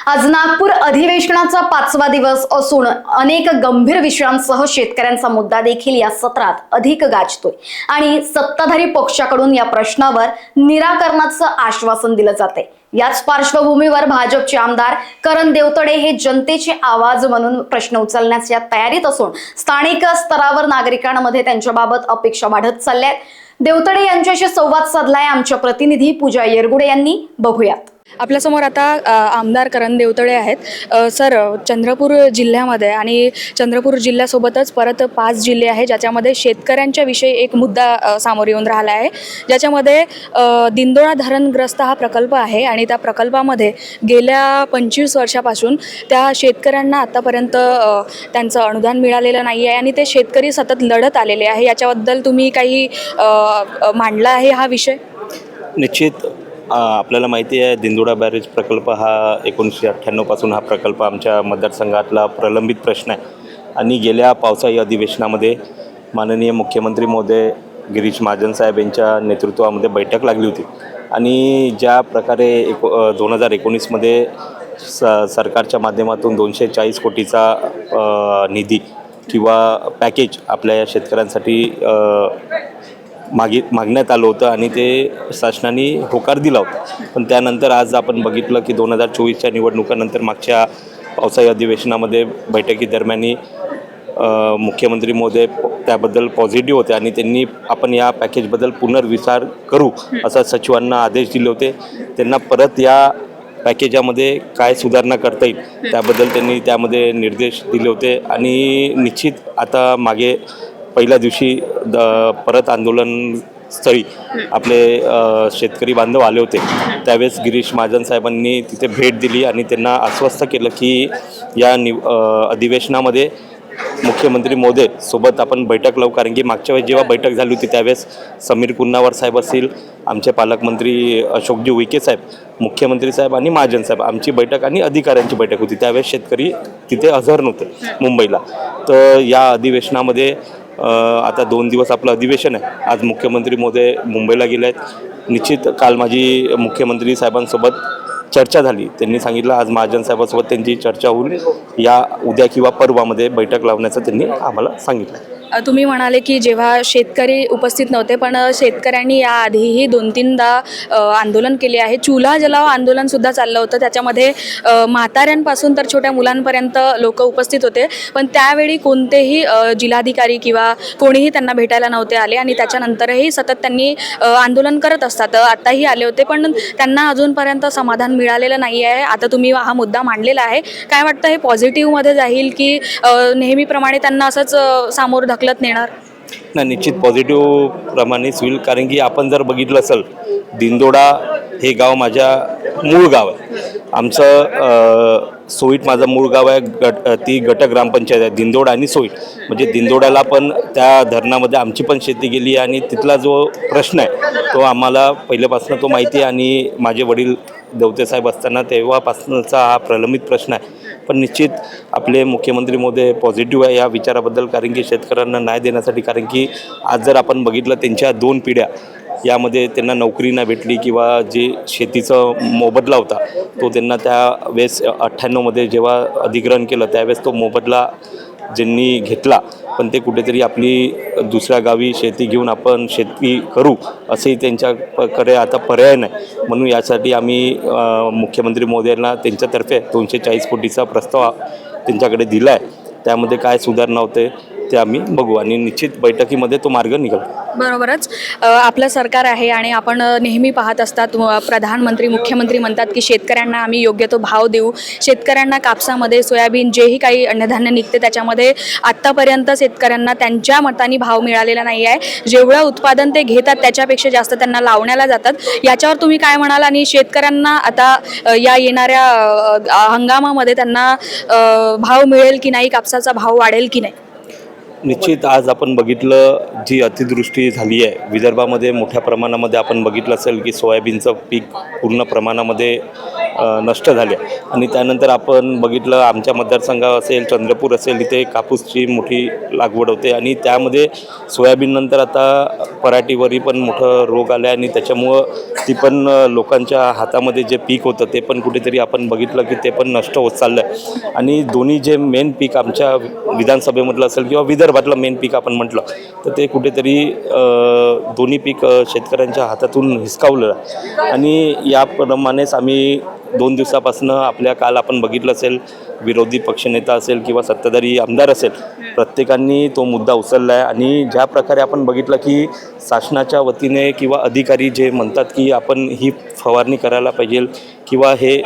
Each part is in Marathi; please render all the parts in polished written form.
आज नागपूर अधिवेशनाचा 5वा दिवस असून अनेक गंभीर विषयांसह शेतकऱ्यांचा मुद्दा देखील या सत्रात अधिक गाजतोय आणि सत्ताधारी पक्षाकडून या प्रश्नावर निराकरणाचं आश्वासन दिलं जाते। याच पार्श्वभूमीवर भाजपचे आमदार करण देवतडे हे जनतेचे आवाज म्हणून प्रश्न उचलण्याच्या तयारीत असून स्थानिक स्तरावर नागरिकांमध्ये त्यांच्याबाबत अपेक्षा वाढत चालल्या आहेत। देवतडे यांच्याशी संवाद साधलाय आमच्या प्रतिनिधी पूजा येरगुडे यांनी। बघूयात। आपल्या समोर आता आमदार करण देवतडे आहेत। सर, चंद्रपूर जिल्ह्यामध्ये आणि चंद्रपूर जिल्ह्यासोबतच परत 5 जिल्हे आहेत ज्याच्यामध्ये शेतकऱ्यांच्या विषयी एक मुद्दा समोर येऊन राहिला आहे, ज्याच्यामध्ये दिंडोळा धरणग्रस्त हा प्रकल्प आहे आणि त्या प्रकल्पामध्ये गेल्या 25 वर्षापासून त्या शेतकऱ्यांना आतापर्यंत त्यांचं अनुदान मिळालेलं नाही आहे आणि ते शेतकरी सतत लढत आलेले आहे। याच्याबद्दल तुम्ही काही मांडला आहे हा विषय? निश्चित आपल्याला माहिती आहे, दिंडोळा बॅरेज प्रकल्प हा 1998 पासून हा प्रकल्प आमच्या मतदारसंघातला प्रलंबित प्रश्न आहे आणि गेल्या पावसाळी अधिवेशनामध्ये माननीय मुख्यमंत्री महोदय गिरीश महाजन साहेब यांच्या नेतृत्वामध्ये बैठक लागली होती आणि ज्या प्रकारे 2019मध्ये सरकारच्या माध्यमातून 240 कोटीचा निधी किंवा पॅकेज आपल्या या शेतकऱ्यांसाठी मागण्यात आलं होतं आणि ते शासनाने होकार दिला होता। पण त्यानंतर आज आपण बघितलं की 2024च्या निवडणुकानंतर मागच्या पावसाळी अधिवेशनामध्ये बैठकीदरम्यान मुख्यमंत्री महोदय त्याबद्दल पॉझिटिव्ह होते आणि त्यांनी आपण या पॅकेजबद्दल पुनर्विचार करू असा सचिवांना आदेश दिले होते। त्यांना परत या पॅकेजामध्ये काय सुधारणा करता येईल त्याबद्दल त्यांनी त्यामध्ये निर्देश दिले होते आणि निश्चित आता मागे पहिल्या दिवशी परत आंदोलन स्थळी आपले शेतकरी बांधव आले होते। त्यावेळेस गिरीश महाजन साहेबांनी तिथे भेट दिली आणि त्यांना आश्वस्त केलं की या अधिवेशनामध्ये मुख्यमंत्री महोदय सोबत आपण बैठक लावू, कारण की मागच्या वेळेस जेव्हा बैठक झाली होती त्यावेळेस समीर पुन्नावर साहेब असतील, आमचे पालकमंत्री अशोकजी उईके साहेब, मुख्यमंत्री साहेब आणि महाजन साहेब आमची बैठक आणि अधिकाऱ्यांची बैठक होती। त्यावेळेस शेतकरी तिथे हजर नव्हते मुंबईला। तर या अधिवेशनामध्ये आता 2 दिवस आपलं अधिवेशन आहे। आज मुख्यमंत्री महोदय मुंबईला गेले आहेत। निश्चित काल माझी मुख्यमंत्री साहेबांसोबत चर्चा झाली, त्यांनी सांगितलं आज महाजन साहेबांसोबत त्यांची चर्चा होऊन या उद्या किंवा परवामध्ये बैठक लावण्याचं त्यांनी आम्हाला सांगितलं। तुम्ही म्हणाले की जेव्हा शेतकरी उपस्थित नव्हते पण शेतकऱ्यांनी याआधीही 2-3दा आंदोलन केले आहे। चुला जलाव आंदोलनसुद्धा चाललं होतं, त्याच्यामध्ये म्हाताऱ्यांपासून तर छोट्या मुलांपर्यंत लोक उपस्थित होते, पण त्यावेळी कोणतेही जिल्हाधिकारी किंवा कोणीही त्यांना भेटायला नव्हते आले आणि त्याच्यानंतरही सतत त्यांनी आंदोलन करत असतात। आत्ताही आले होते पण त्यांना अजूनपर्यंत समाधान मिळालेलं नाही आहे। आता तुम्ही हा मुद्दा मांडलेला आहे, काय वाटतं हे पॉझिटिव्हमध्ये जाईल की नेहमीप्रमाणे त्यांना असंच सामोर ढकलत नेणार? नाही, निश्चित पॉझिटिव्ह प्रमाणेच होईल, कारण की आपण जर बघितलं असेल दिंडोळा हे गाव माझ्या मूळ गाव आहे। आमचं सोईट माझं मूळ गाव आहे, ती गट ग्रामपंचायत आहे दिंडोळा आणि सोईट। म्हणजे दिंडोळ्याला पण त्या धरणामध्ये आमची पण शेती गेली आणि तिथला जो प्रश्न आहे तो आम्हाला पहिल्यापासून तो माहिती आहे आणि माझे वडील देवते साहेब असताना तेव्हापासूनचा हा प्रलंबित प्रश्न आहे। पण निश्चित आपले मुख्यमंत्री महोदय पॉझिटिव्ह आहे या विचाराबद्दल, कारण की शेतकऱ्यांना न्याय देण्यासाठी। कारण की आज जर आपण बघितलं त्यांच्या 2 पिढ्या यामध्ये त्यांना नोकरी नाही भेटली किंवा जे शेतीचा मोबदला होता तो त्यांना त्यावेळेस 98मध्ये जेव्हा अधिग्रहण केलं त्यावेळेस तो मोबदला ज्यांनी घेतला, पण ते कुठेतरी आपली दुसऱ्या गावी शेती घेऊन आपण शेती करू असंही त्यांच्याकडे आता पर्याय नाही। म्हणून यासाठी आम्ही मुख्यमंत्री महोदयांना त्यांच्यातर्फे 240 कोटीचा प्रस्ताव त्यांच्याकडे दिला आहे। त्यामध्ये काय सुधारणा होते ते आम्ही बघू आणि निश्चित बैठकीमध्ये तो मार्ग निघेल। बरोबरच, आपलं सरकार आहे आणि आपण नेहमी पाहत असतात प्रधानमंत्री मुख्यमंत्री म्हणतात की शेतकऱ्यांना आम्ही योग्य तो भाव देऊ। शेतकऱ्यांना कापसामध्ये सोयाबीन जेही काही अन्नधान्य निघते त्याच्यामध्ये आत्तापर्यंत शेतकऱ्यांना त्यांच्या मताने भाव मिळालेला नाही आहे। जेवढं उत्पादन ते घेतात त्याच्यापेक्षा जास्त त्यांना लावण्याला जातात। याच्यावर तुम्ही काय म्हणाल आणि शेतकऱ्यांना आता या येणाऱ्या हंगामामध्ये त्यांना भाव मिळेल की नाही, कापसाचा भाव वाढेल की नाही? निश्चित आज आपण बघितलं जी अतिवृष्टी झाली आहे विदर्भामध्ये मोठ्या प्रमाणामध्ये आपण बघितलं असेल की सोयाबीनचं पीक पूर्ण प्रमाणामध्ये नष्ट झाले आणि त्यानंतर आपण बघितलं आमच्या मतदारसंघ असेल चंद्रपूर असेल इथे कापूसची मोठी लागवड होते आणि त्यामध्ये सोयाबीननंतर आता पराठीवरही पण मोठं रोग आलं आहे आणि त्याच्यामुळं ती पण लोकांच्या हातामध्ये जे पीक होतं ते पण कुठेतरी आपण बघितलं की ते पण नष्ट होत चाललं आहे आणि दोन्ही जे मेन पीक आमच्या विधानसभेमधलं असेल किंवा विदर्भातलं मेन पीक आपण म्हटलं तर ते कुठेतरी दोन्ही पीक शेतकऱ्यांच्या हातातून हिसकावलं आणि याप्रमाणेच आम्ही 2 दिवसापासून आपल्या काल आपण बघितलं असेल विरोधी पक्षनेता असेल किंवा सत्ताधारी आमदार असेल प्रत्येकांनी तो मुद्दा उचलला आहे आणि ज्या प्रकारे आपण बघितलं की शासनाच्या वतीने किंवा अधिकारी जे म्हणतात की आपण ही फवारणी करायला पाहिजे किंवा हे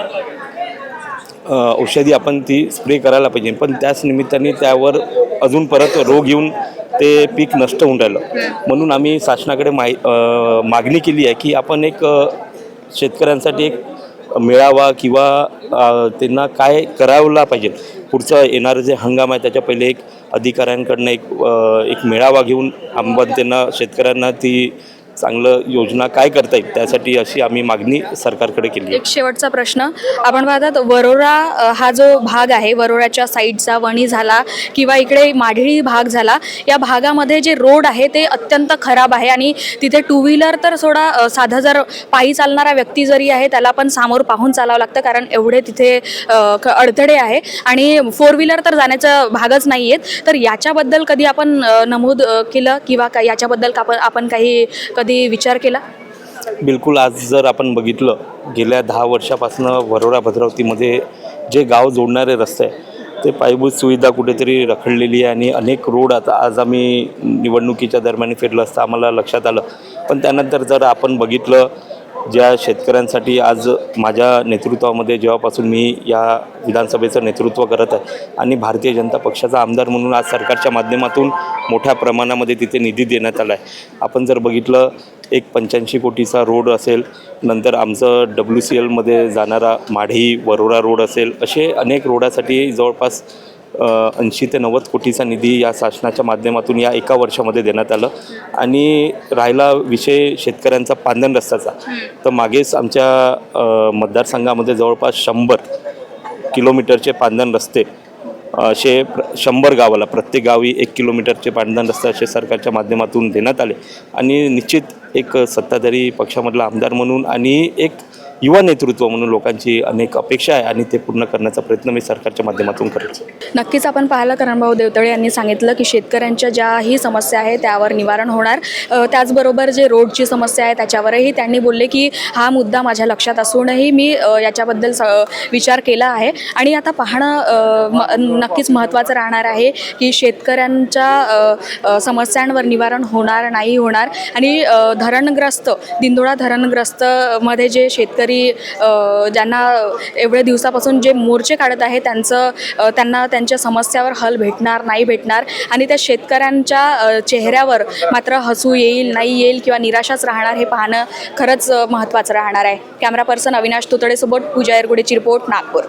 औषधी आपण ती स्प्रे करायला पाहिजे पण त्याच निमित्ताने त्यावर अजून परत रोग येऊन ते पीक नष्ट होऊन राहिलं म्हणून आम्ही शासनाकडे मागणी केली आहे की आपण एक शेतकऱ्यांसाठी एक मेळावा किंवा त्यांना काय करायला पाहिजे पुढचं येणारं जे हंगाम आहे त्याच्या पहिले एक अधिकाऱ्यांकडनं एक मेळावा घेऊन आपण त्यांना शेतकऱ्यांना ती चांगलं योजना काय करता येईल त्यासाठी अशी आम्ही मागणी सरकारकडे केली. एक शेवटचा प्रश्न, आपण पाहतात वरोरा हा जो भाग आहे वरोराच्या साईडचा वणी झाला किंवा इकडे माढळी भाग झाला या भागामध्ये जे रोड आहे ते अत्यंत खराब आहे आणि तिथे टू व्हीलर तर सोडा साधा जर पायी चालणारा व्यक्ती जरी आहे त्याला पण सामोर पाहून चालावं लागतं कारण एवढे तिथे अडथळे आहे आणि 4 व्हीलर तर जाण्याचा भागच नाही आहेत तर याच्याबद्दल कधी आपण नमूद केलं किंवा याच्याबद्दल आपण काही कधी विचार केला? बिलकुल. आज जर आपण बघितलं गेल्या 10 वर्षापासून वरोरा भद्रावतीमध्ये जे गाव जोडणारे रस्ते आहे ते पायाभूत सुविधा कुठेतरी रखडलेली आहे आणि अनेक रोड आता आज आम्ही निवडणुकीच्या दरम्यान फिरलं असता आम्हाला लक्षात आलं पण त्यानंतर जर आपण बघितलं ज्या शेतकऱ्यांसाठी आज माझ्या नेतृत्वामध्ये जेव्हापासून मी या विधानसभेचं नेतृत्व करत आहे आणि भारतीय जनता पक्षाचा आमदार म्हणून आज सरकारच्या माध्यमातून मोठ्या प्रमाणामध्ये तिथे निधी देण्यात आला आहे. आपण जर बघितलं एक 85 कोटीचा रोड असेल नंतर आमचं WCLमध्ये जाणारा माढी वरोरा रोड असेल असे अनेक रोडासाठी जवळपास 80 ते 90 कोटीचा निधी या शासनाच्या माध्यमातून या एका वर्षामध्ये देण्यात आलं आणि राहिला विषय शेतकऱ्यांचा पांदन रस्त्याचा तर मागेच आमच्या मतदारसंघामध्ये जवळपास 100 किलोमीटरचे पांदन रस्ते असे 100 गावाला प्रत्येक गावी 1 किलोमीटरचे पांदन रस्ते असे सरकारच्या माध्यमातून देण्यात आले आणि निश्चित एक सत्ताधारी पक्षामधला आमदार म्हणून आणि एक युवा नेतृत्व म्हणून लोकांची अनेक अपेक्षा आहे आणि ते पूर्ण करण्याचा प्रयत्न मी सरकारच्या माध्यमातून करेन. नक्कीच आपण पाहिलं करणभाऊ देवतळे यांनी सांगितलं की शेतकऱ्यांच्या ज्याही समस्या आहे त्यावर निवारण होणार त्याचबरोबर जे रोडची समस्या आहे त्याच्यावरही त्यांनी बोलले की हा मुद्दा माझ्या लक्षात असूनही मी याच्याबद्दल विचार केला आहे आणि आता पाहणं नक्कीच महत्त्वाचं राहणार आहे की शेतकऱ्यांच्या समस्यांवर निवारण होणार नाही होणार आणि धरणग्रस्त दिंडोळा धरणग्रस्त मध्ये जे शेतकरी ज्यांना एवढ्या दिवसापासून जे मोर्चे काढत आहे त्यांना त्यांच्या समस्यावर हल भेटणार नाही भेटणार आणि त्या शेतकऱ्यांच्या चेहऱ्यावर मात्र हसू येईल नाही येईल किंवा निराशाच राहणार हे पाहणं खरंच महत्त्वाचं राहणार आहे. कॅमेरा पर्सन अविनाश तुतडेसोबत पूजा एरगुडेची रिपोर्ट नागपूर.